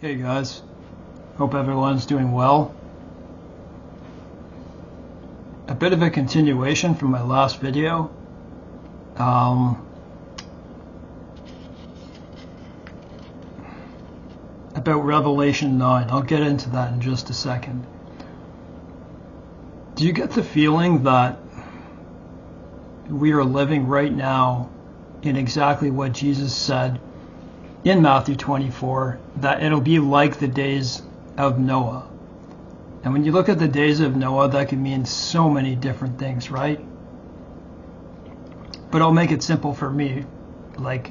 Hey guys, hope everyone's doing well. A bit of a continuation from my last video. About Revelation 9. I'll get into that in just a second. Do you get the feeling that we are living right now in exactly what Jesus said in Matthew 24, that it'll be like the days of Noah? And when you look at the days of Noah, that can mean so many different things, right? But I'll make it simple for me. Like,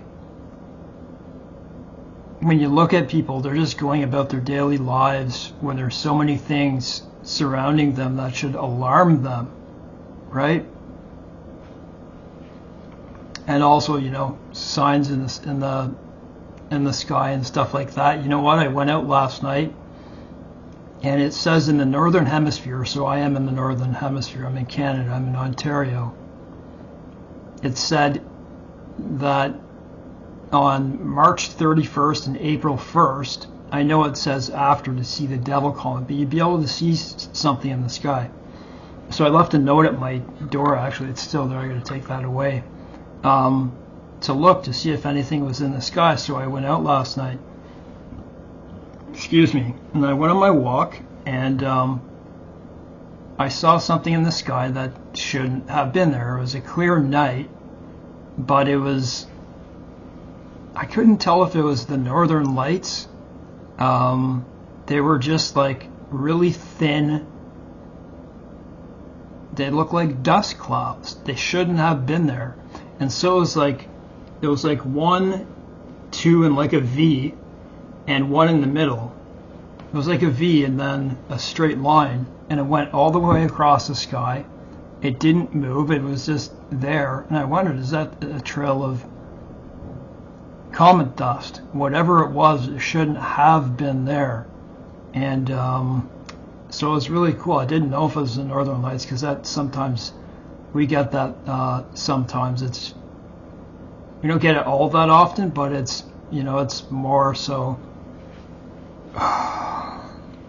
when you look at people, they're just going about their daily lives when there's so many things surrounding them that should alarm them, right? And also, signs in the sky and stuff like that. You know what? I went out last night, and it says in the northern hemisphere, so I am in the northern hemisphere, I'm in Canada, I'm in Ontario. It said that on March 31st and April 1st, I know it says after to see the devil comet, but you'd be able to see something in the sky. So I left a note at my door, actually, it's still there, I gotta take that away, to look to see if anything was in the sky. So I went out last night, and I went on my walk, and I saw something in the sky that shouldn't have been there. It was a clear night, but I couldn't tell if it was the northern lights. They were just like really thin. They looked like dust clouds. They shouldn't have been there. And so it was like 1, 2, and like a V, and one in the middle. It was like a V and then a straight line, and it went all the way across the sky. It didn't move, it was just there. And I wondered, is that a trail of comet dust? Whatever it was, it shouldn't have been there. And so it was really cool. I didn't know if it was the northern lights, because that sometimes we get that. Sometimes we don't get it all that often, but it's more so.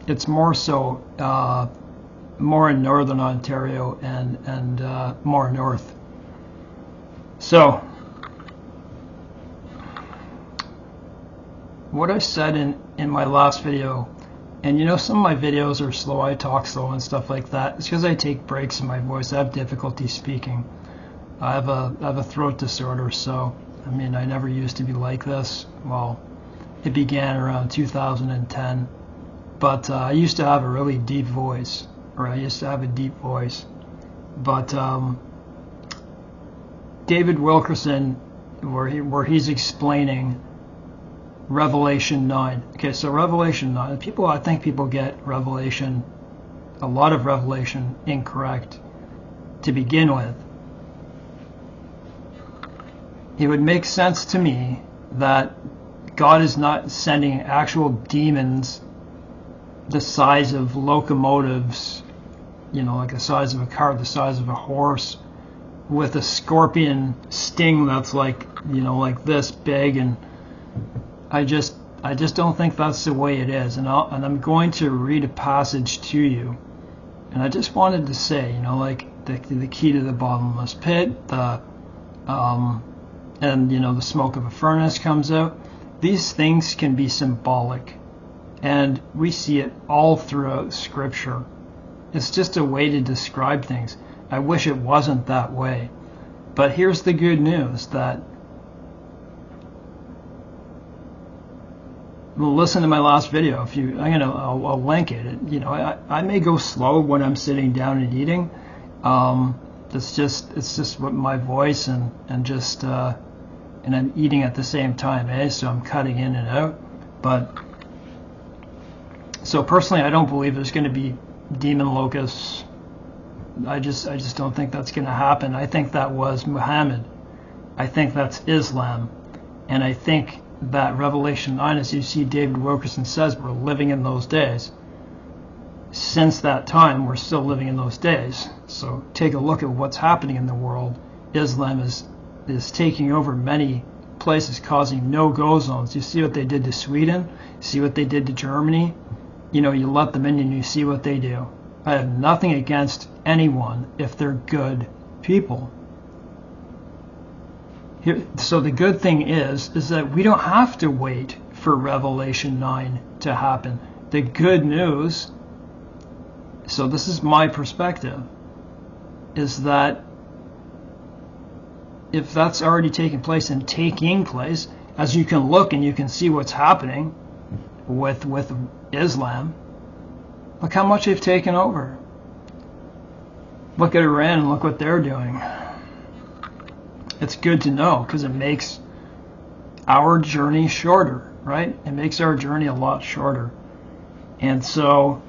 It's more so more in northern Ontario and more north. So what I said in my last video, and some of my videos are slow, I talk slow and stuff like that. It's because I take breaks in my voice. I have difficulty speaking. I have a throat disorder, so I never used to be like this. Well, it began around 2010, but I used to have a really deep voice, But David Wilkerson, where he's explaining Revelation 9. Okay, so Revelation 9. I think people get a lot of Revelation incorrect to begin with. It would make sense to me that God is not sending actual demons the size of locomotives, like the size of a car, the size of a horse, with a scorpion sting that's like this big. And I just don't think that's the way it is. And I'm going to read a passage to you. And I just wanted to say, the key to the bottomless pit, and the smoke of a furnace comes out. These things can be symbolic, and we see it all throughout Scripture. It's just a way to describe things. I wish it wasn't that way, but here's the good news, that listen to my last video. I'll link it. I may go slow when I'm sitting down and eating. It's just what my voice and I'm eating at the same time, so I'm cutting in and out. But so personally, I don't believe there's going to be demon locusts. I just don't think that's going to happen. I think that was Muhammad. I think that's Islam, and I think that Revelation 9, as you see David Wilkerson says, we're living in those days. Since that time, we're still living in those days. So take a look at what's happening in the world. Islam is taking over many places causing no-go zones. You see what they did to Sweden, you see what they did to Germany. You know, you let them in and you see what they do. I have nothing against anyone if they're good people. So the good thing is that we don't have to wait for Revelation 9 to happen. The good news, so this is my perspective, is that if that's already taken place and taking place, as you can look and you can see what's happening with Islam, look how much they've taken over. Look at Iran and look what they're doing. It's good to know because it makes our journey shorter, right? It makes our journey a lot shorter. And so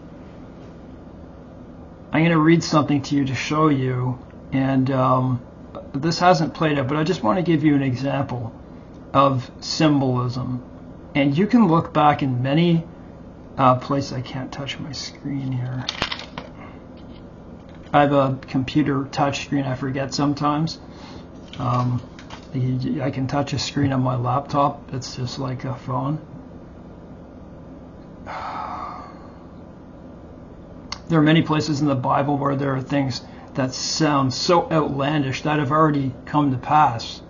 I'm going to read something to you to show you, and this hasn't played out, but I just want to give you an example of symbolism. And you can look back in many places. I can't touch my screen here. I have a computer touch screen. I forget sometimes. I can touch a screen on my laptop. It's just like a phone. There are many places in the Bible where there are things that sound so outlandish that have already come to pass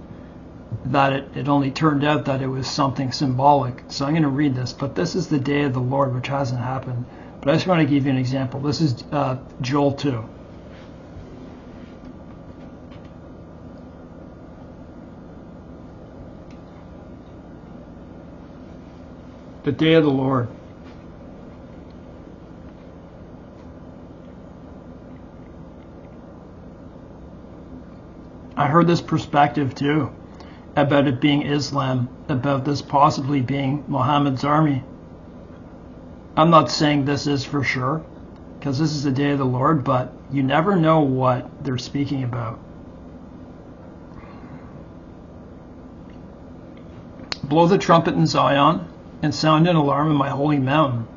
that it only turned out that it was something symbolic. So I'm going to read this, but this is the day of the Lord, which hasn't happened. But I just want to give you an example. This is Joel 2. The day of the Lord. I heard this perspective too, about it being Islam, about this possibly being Muhammad's army. I'm not saying this is for sure, because this is the day of the Lord, but you never know what they're speaking about. Blow the trumpet in Zion, and sound an alarm in my holy mountain.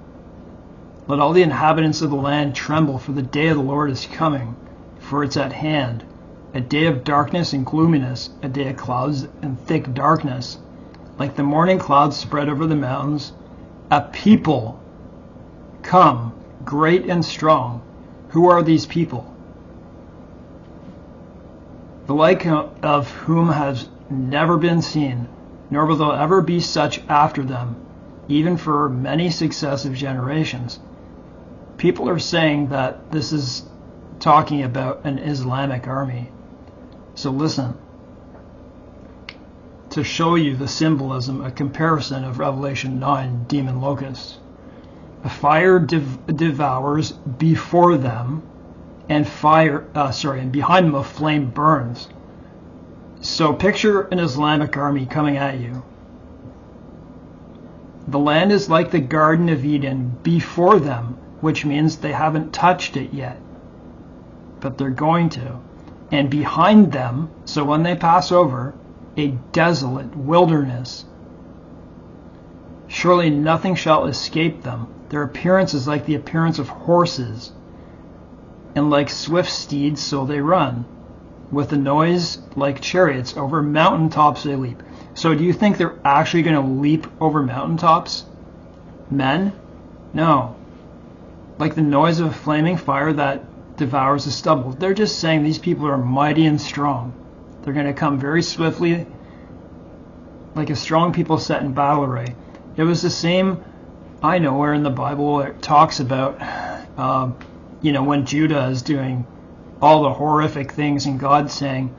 Let all the inhabitants of the land tremble, for the day of the Lord is coming, for it's at hand. A day of darkness and gloominess, a day of clouds and thick darkness, like the morning clouds spread over the mountains. A people come, great and strong. Who are these people? The like of whom has never been seen, nor will there ever be such after them, even for many successive generations. People are saying that this is talking about an Islamic army. So listen, to show you the symbolism, a comparison of Revelation 9 demon locusts. A fire devours before them, and and behind them a flame burns. So picture an Islamic army coming at you. The land is like the Garden of Eden before them, which means they haven't touched it yet, but they're going to. And behind them, so when they pass over, a desolate wilderness. Surely nothing shall escape them. Their appearance is like the appearance of horses, and like swift steeds so they run. With a noise like chariots, over mountaintops they leap. So do you think they're actually going to leap over mountaintops? Men? No. Like the noise of a flaming fire that devours the stubble. They're just saying these people are mighty and strong. They're going to come very swiftly, like a strong people set in battle array. It was the same, I know, where in the Bible it talks about, when Judah is doing all the horrific things, and God saying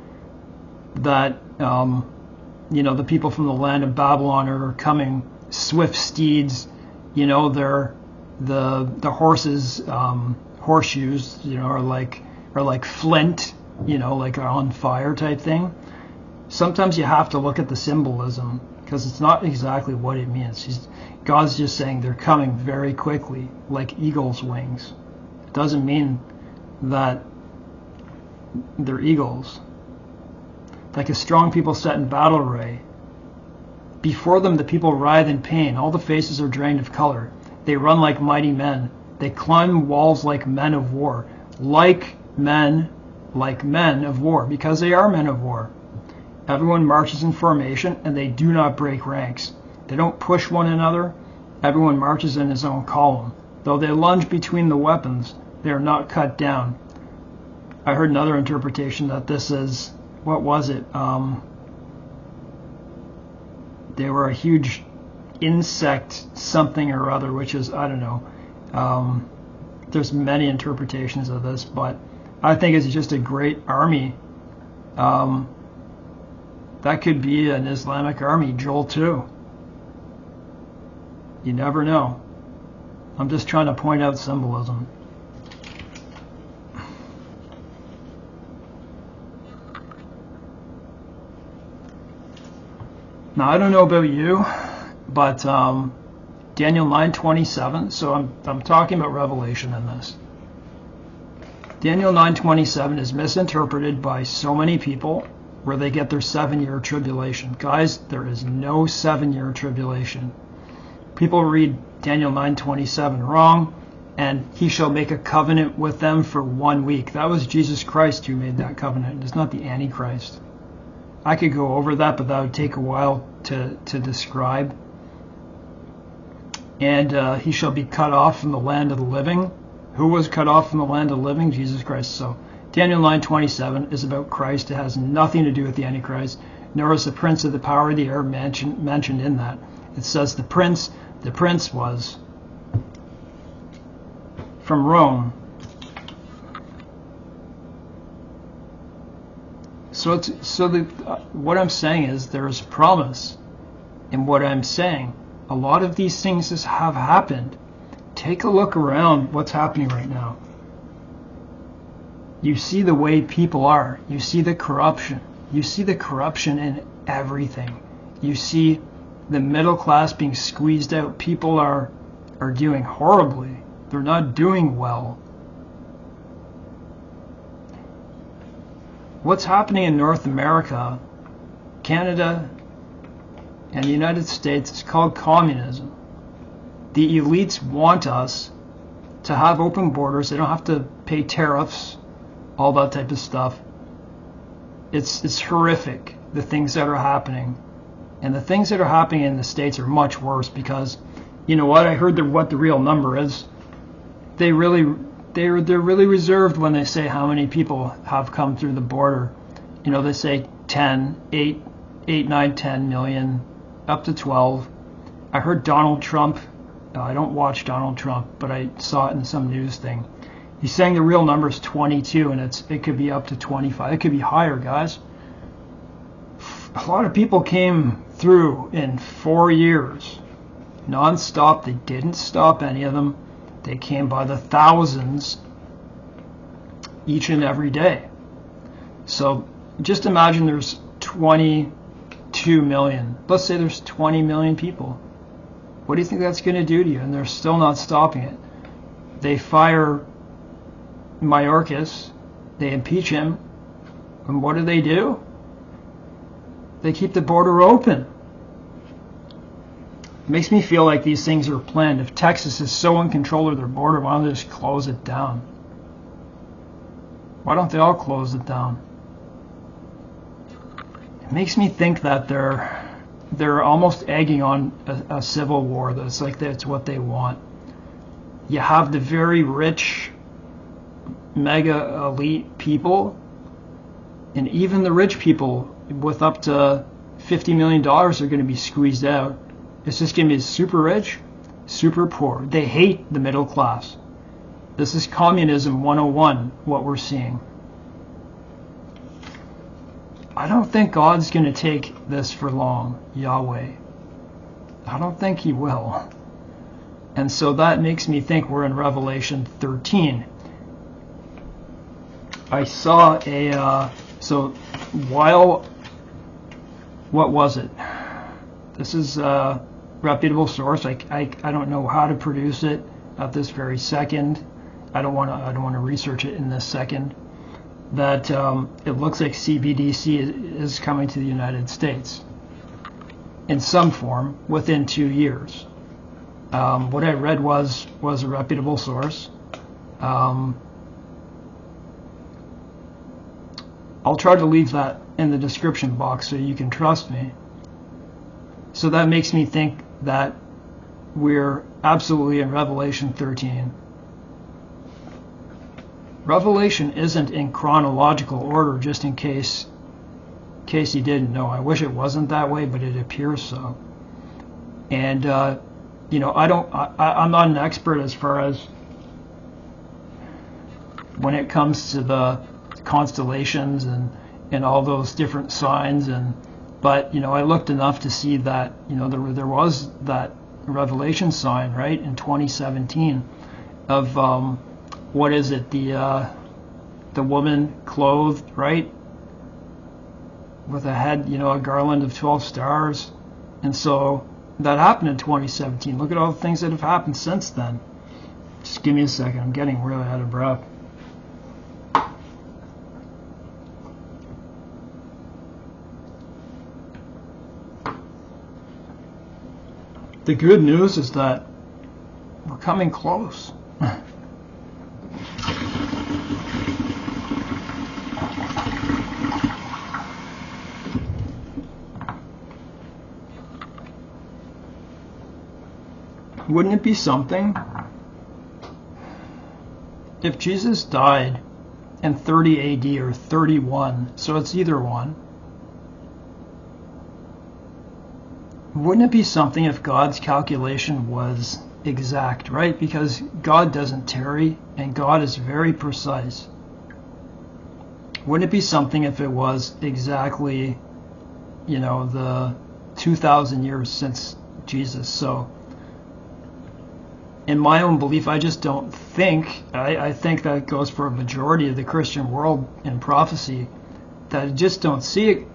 that, the people from the land of Babylon are coming, swift steeds, they're the horses, horseshoes, are like flint, like are on fire type thing. Sometimes you have to look at the symbolism, because it's not exactly what it means. God's just saying they're coming very quickly, like eagle's wings. It doesn't mean that they're eagles. Like a strong people set in battle array. Before them the people writhe in pain. All the faces are drained of color. They run like mighty men. They climb walls like men of war. Like men of war, because they are men of war. Everyone marches in formation, and they do not break ranks. They don't push one another. Everyone marches in his own column. Though they lunge between the weapons, they are not cut down. I heard another interpretation that this is, what was it? They were a huge insect something or other, which is, I don't know. There's many interpretations of this, but I think it's just a great army. That could be an Islamic army, Joel 2. You never know. I'm just trying to point out symbolism. Now, I don't know about you, but Daniel 9:27. So I'm talking about Revelation in this. Daniel 9:27 is misinterpreted by so many people, where they get their 7-year tribulation. Guys, there is no 7-year tribulation. People read Daniel 9:27 wrong, and he shall make a covenant with them for 1 week. That was Jesus Christ who made that covenant. It's not the Antichrist. I could go over that, but that would take a while to describe. And he shall be cut off from the land of the living. Who was cut off from the land of the living? Jesus Christ. So Daniel 9:27 is about Christ. It has nothing to do with the Antichrist, nor is the prince of the power of the air mentioned in that. It says the prince was from Rome. What I'm saying is there's promise in what I'm saying. A lot of these things have happened. Take a look around what's happening right now. You see the way people are. You see the corruption. You see the corruption in everything. You see the middle class being squeezed out. People are doing horribly. They're not doing well. What's happening in North America, Canada, and the United States is called communism. The elites want us to have open borders. They don't have to pay tariffs, all that type of stuff. It's horrific, the things that are happening. And the things that are happening in the States are much worse because, you know what, I heard what the real number is. They're really reserved when they say how many people have come through the border. You know, they say 8, 9, 10 million, up to 12. I heard Donald Trump, I don't watch Donald Trump, but I saw it in some news thing. He's saying the real number is 22, and it could be up to 25. It could be higher, guys. A lot of people came through in 4 years, non-stop. They didn't stop any of them. They came by the thousands each and every day. So just imagine there's 22 million. Let's say there's 20 million people. What do you think that's going to do to you? And they're still not stopping it. They fire Mayorkas. They impeach him. And what do? They keep the border open. It makes me feel like these things are planned. If Texas is so in control of their border, why don't they just close it down? Why don't they all close it down? It makes me think that they're almost egging on a civil war. That's like that's what they want. You have the very rich, mega elite people, and even the rich people with up to $50 million are going to be squeezed out. It's just going to be super rich, super poor. They hate the middle class. This is communism 101, what we're seeing. I don't think God's going to take this for long, Yahweh. I don't think he will. And so that makes me think we're in Revelation 13. I saw what was it? This is a reputable source. I don't know how to produce it at this very second. I don't want to research it in this second. That it looks like CBDC is coming to the United States in some form within 2 years. What I read was a reputable source. I'll try to leave that in the description box so you can trust me. So that makes me think that we're absolutely in Revelation 13. Revelation isn't in chronological order, just in case you didn't know. I wish it wasn't that way, but it appears so. And I'm not an expert as far as when it comes to the constellations and all those different signs, but I looked enough to see that there was that Revelation sign, right, in 2017 of what is it, the woman clothed, right, with a head, a garland of 12 stars. And so that happened in 2017. Look at all the things that have happened since then. Just give me a second, I'm getting really out of breath. The good news is that we're coming close. Wouldn't it be something if Jesus died in 30 AD or 31, so it's either one? Wouldn't it be something if God's calculation was exact, right? Because God doesn't tarry and God is very precise. Wouldn't it be something if it was exactly, the 2,000 years since Jesus? So in my own belief, I just don't think, I think that goes for a majority of the Christian world in prophecy, that I just don't see it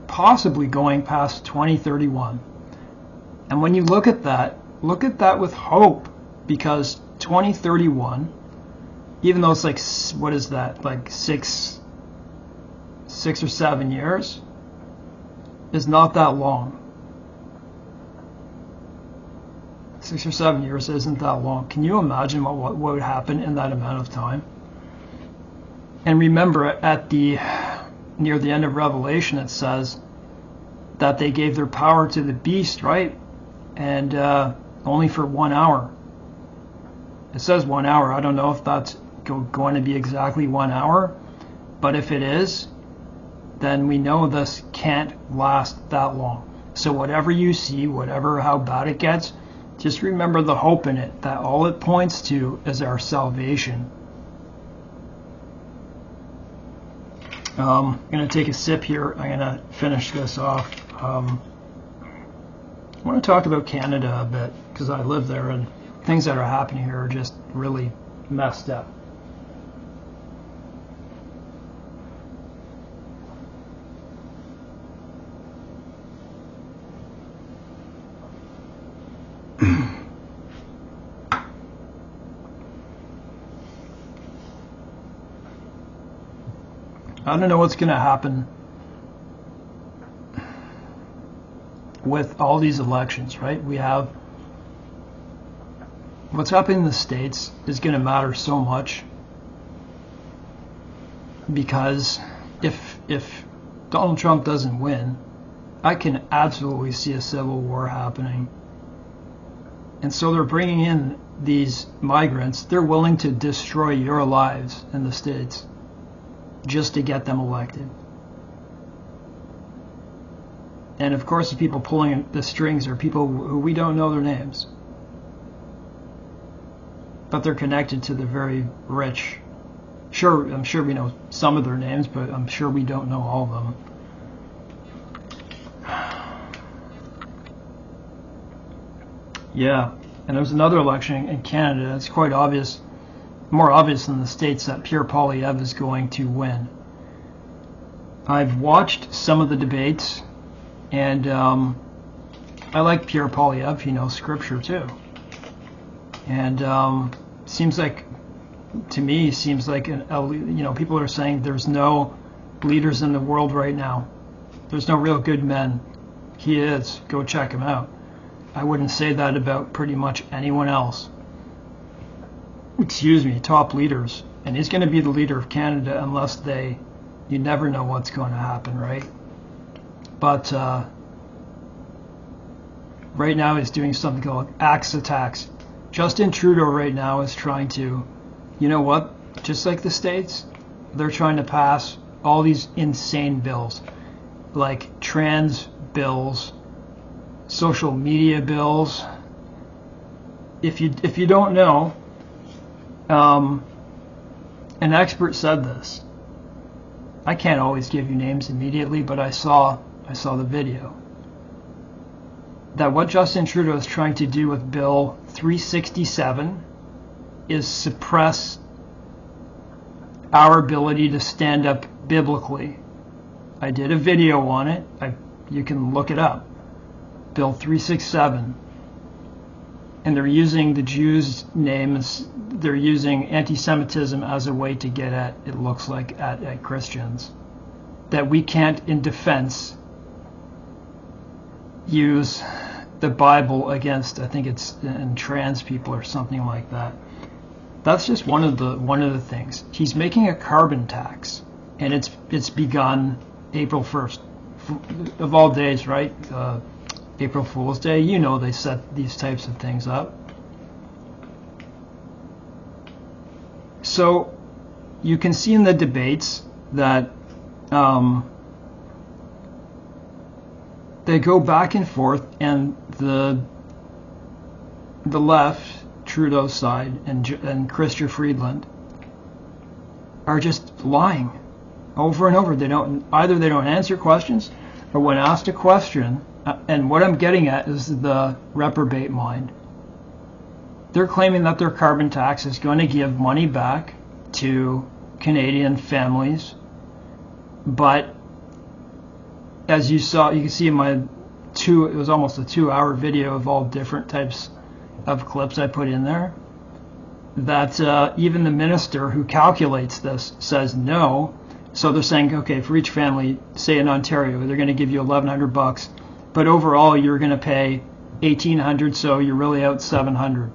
possibly going past 2031. And when you look at that with hope, because 2031, even though it's like, what is that, like six or 7 years, is not that long. 6 or 7 years isn't that long. Can you imagine what would happen in that amount of time? And remember, near the end of Revelation, it says that they gave their power to the beast, right? And only for 1 hour. It says 1 hour. I don't know if that's going to be exactly 1 hour, but if it is, then we know this can't last that long. So whatever you see, how bad it gets, just remember the hope in it, that all it points to is our salvation. I'm going to take a sip here. I'm going to finish this off. I want to talk about Canada a bit, because I live there, and things that are happening here are just really messed up. I don't know what's going to happen with all these elections, right? We have what's happening in the States is going to matter so much, because if Donald Trump doesn't win, I can absolutely see a civil war happening. And so they're bringing in these migrants. They're willing to destroy your lives in the States just to get them elected. And of course, the people pulling the strings are people who we don't know their names, but they're connected to the very rich. Sure, I'm sure we know some of their names, but I'm sure we don't know all of them. Yeah, and there's another election in Canada. It's quite obvious, more obvious than the States, that Pierre Poilievre is going to win. I've watched some of the debates, and I like Pierre Poilievre. He knows scripture too. And seems like, to me, people are saying there's no leaders in the world right now. There's no real good men. He is. Go check him out. I wouldn't say that about pretty much anyone else. Excuse me, top leaders. And he's going to be the leader of Canada unless they You never know what's going to happen, right? But right now he's doing something called axe attacks. Justin Trudeau right now is trying to, you know what, just like the States, they're trying to pass all these insane bills, like trans bills, social media bills. If you don't know, an expert said this. I can't always give you names immediately, but I saw the video. That what Justin Trudeau is trying to do with Bill 367 is suppress our ability to stand up biblically. I did a video on it. You can look it up. Bill 367. And they're using the Jews' names, they're using anti-Semitism as a way to get at, it looks like, at Christians. That we can't, in defense, use the Bible against, I think it's in trans people or something like that. That's just one of the things. He's making a carbon tax, and it's begun April 1st, of all days, right? April Fool's Day. You know they set these types of things up. So you can see in the debates that they go back and forth, and the left, Trudeau's side, and Chrystia Freeland are just lying over and over. They don't answer questions, or when asked a question, and what I'm getting at is the reprobate mind. They're claiming that their carbon tax is going to give money back to Canadian families, but as you can see in my it was almost a 2-hour video of all different types of clips I put in there, that even the minister who calculates this says no. So they're saying, okay, for each family, say in Ontario, they're going to give you $1,100, but overall you're going to pay $1,800, so you're really out $700.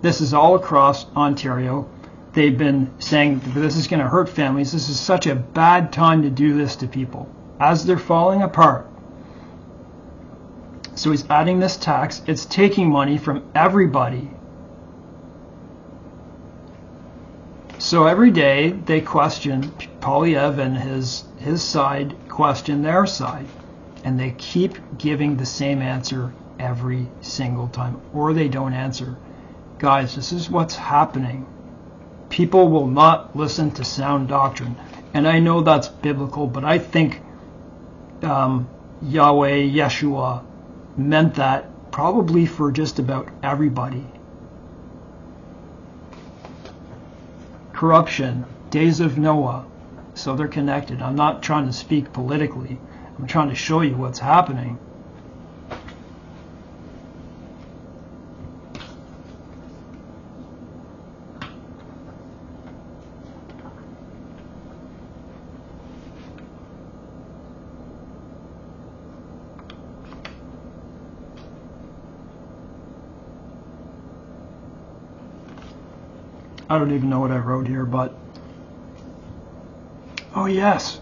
This is all across Ontario. They've been saying this is going to hurt families. This is such a bad time to do this to people as they're falling apart. So he's adding this tax. It's taking money from everybody. So every day they question, Polyev and his side question their side. And they keep giving the same answer every single time. Or they don't answer. Guys, this is what's happening. People will not listen to sound doctrine. And I know that's biblical, but I think Yahweh, Yeshua, meant that probably for just about everybody. Corruption, days of Noah, so they're connected. I'm not trying to speak politically. I'm trying to show you what's happening. I don't even know what I wrote here, but oh yes,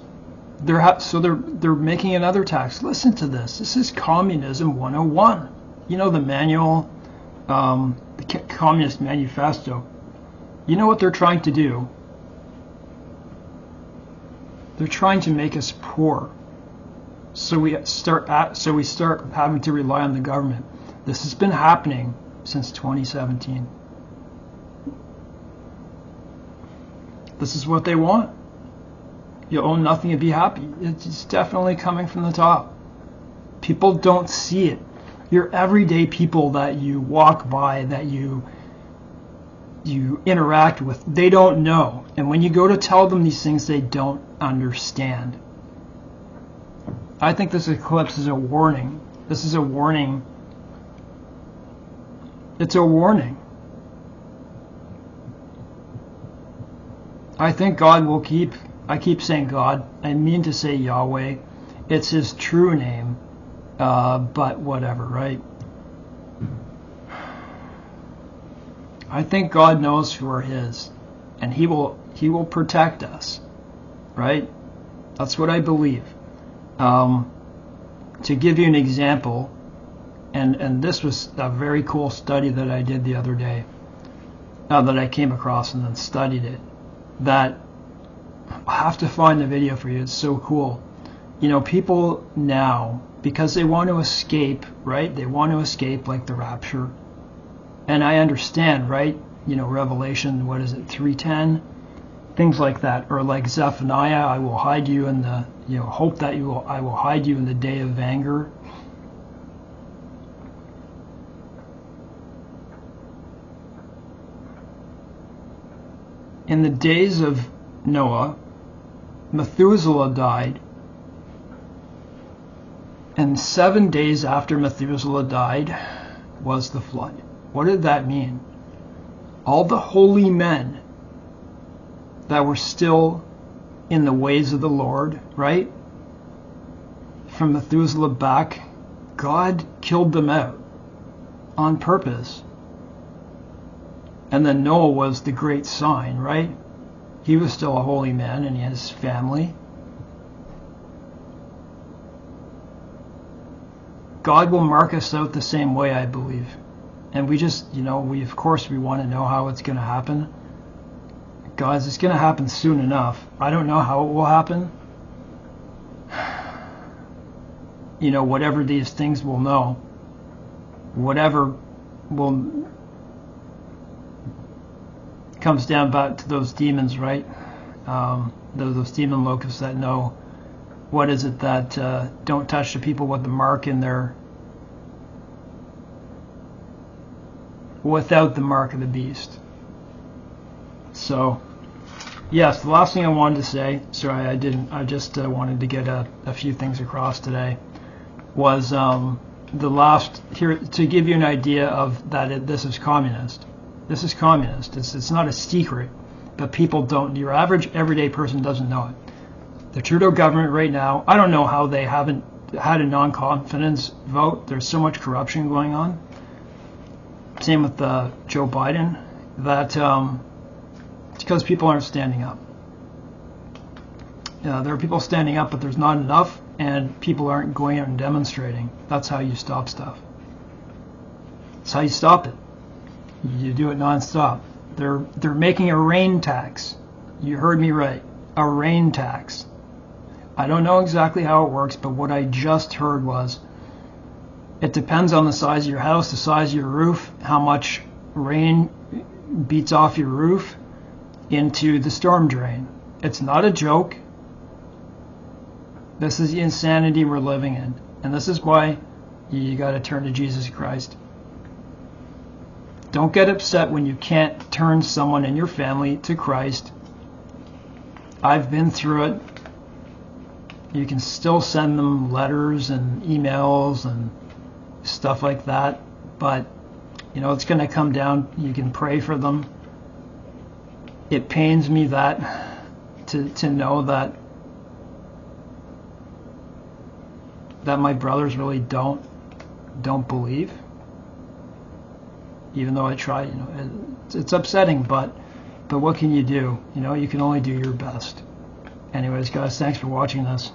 they're making another tax. Listen to this. This is Communism 101. You know the manual, the Communist Manifesto. You know what they're trying to do? They're trying to make us poor, so we start having to rely on the government. This has been happening since 2017. This is what they want. You own nothing and be happy. It's definitely coming from the top. People don't see it. Your everyday people that you walk by, that you interact with, they don't know. And when you go to tell them these things, they don't understand. I think this eclipse is a warning. This is a warning. It's a warning. I think God will keep, I keep saying God, I mean to say Yahweh. It's his true name, but whatever, right? I think God knows who are his, and he will protect us, right? That's what I believe. To give you an example, and this was a very cool study that I did the other day, that I came across and then studied it, that I'll have to find the video for you. It's so cool. You know, people now, because they want to escape, right? They want to escape like the rapture. And I understand, right? You know, Revelation, what is it, 3:10? Things like that. Or like Zephaniah, I will hide you in the, you know, hope that I will hide you in the day of anger. In the days of Noah, Methuselah died, and 7 days after Methuselah died was the flood. What did that mean? All the holy men that were still in the ways of the Lord, right? From Methuselah back, God killed them out on purpose. And then Noah was the great sign, right? He was still a holy man and his family. God will mark us out the same way, I believe. And we just, you know, of course we want to know how it's going to happen. Guys, it's going to happen soon enough. I don't know how it will happen. You know, whatever these things will know, whatever will comes down back to those demons, right? Those demon locusts that know, what is it that don't touch the people with the mark in their, without the mark of the beast. So, yes, the last thing I wanted to say, sorry I didn't, I just wanted to get a few things across today, was the last, here, to give you an idea of that this is communist. This is communist. It's not a secret, but people don't, your average everyday person doesn't know it. The Trudeau government right now, I don't know how they haven't had a non-confidence vote. There's so much corruption going on. Same with Joe Biden, that it's because people aren't standing up. There are people standing up, but there's not enough, and people aren't going out and demonstrating. That's how you stop stuff. That's how you stop it. You do it non-stop. They're making a rain tax. You heard me right. A rain tax. I don't know exactly how it works, but what I just heard was it depends on the size of your house, the size of your roof, how much rain beats off your roof into the storm drain. It's not a joke. This is the insanity we're living in. And this is why you got to turn to Jesus Christ. Don't get upset when you can't turn someone in your family to Christ. I've been through it. You can still send them letters and emails and stuff like that, but you know, it's going to come down. You can pray for them. It pains me that to know that my brothers really don't believe. Even though I try, you know, it's upsetting, but what can you do? You know, you can only do your best. Anyways, guys, thanks for watching this.